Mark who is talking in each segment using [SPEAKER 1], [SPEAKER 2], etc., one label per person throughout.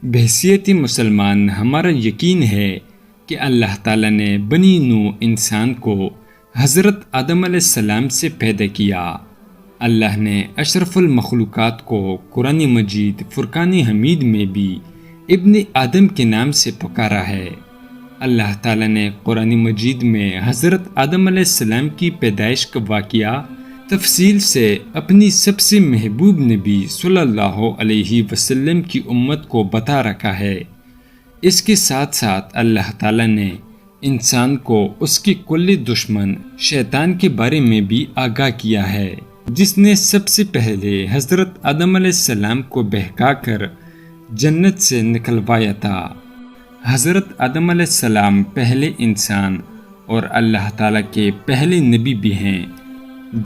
[SPEAKER 1] بحیثیت مسلمان ہمارا یقین ہے کہ اللہ تعالیٰ نے بنی نوح انسان کو حضرت آدم علیہ السلام سے پیدا کیا۔ اللہ نے اشرف المخلوقات کو قرآن مجید فرقان حمید میں بھی ابن آدم کے نام سے پکارا ہے۔ اللہ تعالیٰ نے قرآن مجید میں حضرت آدم علیہ السلام کی پیدائش کا واقعہ تفصیل سے اپنی سب سے محبوب نبی صلی اللہ علیہ وسلم کی امت کو بتا رکھا ہے۔ اس کے ساتھ ساتھ اللہ تعالیٰ نے انسان کو اس کے کل دشمن شیطان کے بارے میں بھی آگاہ کیا ہے، جس نے سب سے پہلے حضرت آدم علیہ السلام کو بہکا کر جنت سے نکلوایا تھا۔ حضرت آدم علیہ السلام پہلے انسان اور اللہ تعالیٰ کے پہلے نبی بھی ہیں،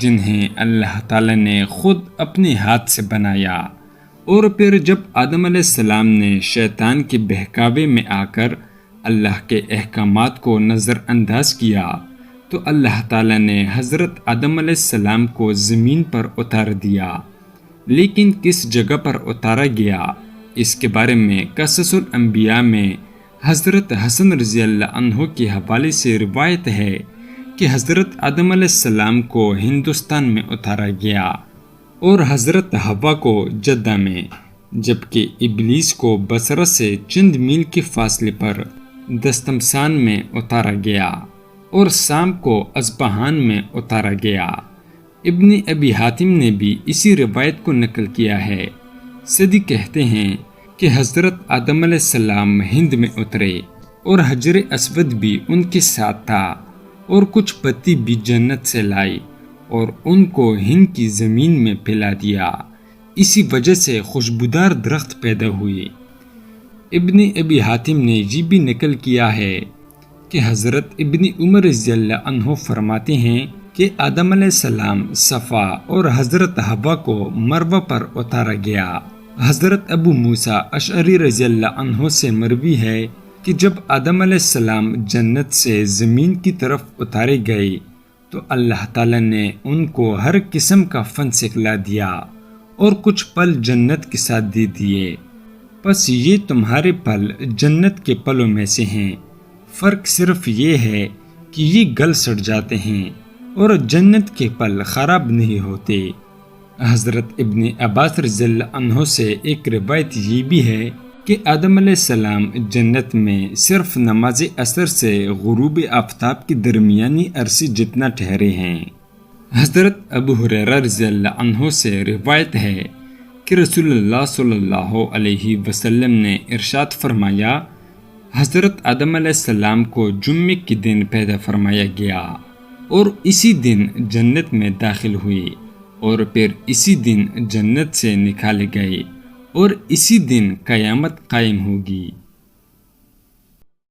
[SPEAKER 1] جنہیں اللہ تعالیٰ نے خود اپنے ہاتھ سے بنایا، اور پھر جب آدم علیہ السلام نے شیطان کے بہکاوے میں آ کر اللہ کے احکامات کو نظر انداز کیا تو اللہ تعالیٰ نے حضرت آدم علیہ السلام کو زمین پر اتار دیا، لیکن کس جگہ پر اتارا گیا اس کے بارے میں قصص الانبیاء میں حضرت حسن رضی اللہ عنہ کے حوالے سے روایت ہے کہ حضرت آدم علیہ السلام کو ہندوستان میں اتارا گیا اور حضرت حوا کو جدہ میں، جبکہ ابلیس کو بصرہ سے چند میل کے فاصلے پر دستمسان میں اتارا گیا اور سام کو اصبہان میں اتارا گیا۔ ابن ابی حاتم نے بھی اسی روایت کو نقل کیا ہے۔ سدی کہتے ہیں کہ حضرت آدم علیہ السلام ہند میں اترے اور حجر اسود بھی ان کے ساتھ تھا، اور کچھ پتی بھی جنت سے لائی اور ان کو ہند کی زمین میں پھیلا دیا، اسی وجہ سے خوشبودار درخت پیدا ہوئے۔ ابن ابی حاتم نے یہ بھی نقل کیا ہے کہ حضرت ابن عمر رضی اللہ عنہ فرماتے ہیں کہ آدم علیہ السلام صفا اور حضرت حوا کو مروہ پر اتارا گیا۔ حضرت ابو موسیٰ اشعری رضی اللہ عنہ سے مروی ہے کہ جب آدم علیہ السلام جنت سے زمین کی طرف اتارے گئے تو اللہ تعالیٰ نے ان کو ہر قسم کا فن سکھلا دیا اور کچھ پل جنت کے ساتھ دے دیے، پس یہ تمہارے پل جنت کے پلوں میں سے ہیں، فرق صرف یہ ہے کہ یہ گل سڑ جاتے ہیں اور جنت کے پل خراب نہیں ہوتے۔ حضرت ابن عباس رضی اللہ عنہ سے ایک روایت یہ بھی ہے کہ آدم علیہ السلام جنت میں صرف نماز عصر سے غروب آفتاب کے درمیانی عرصے جتنا ٹھہرے ہیں۔ حضرت ابو ہریرہ رضی اللہ عنہ سے روایت ہے کہ رسول اللہ صلی اللہ علیہ وسلم نے ارشاد فرمایا، حضرت آدم علیہ السلام کو جمعے کے دن پیدا فرمایا گیا اور اسی دن جنت میں داخل ہوئے اور پھر اسی دن جنت سے نکالے گئے اور اسی دن قیامت قائم ہوگی۔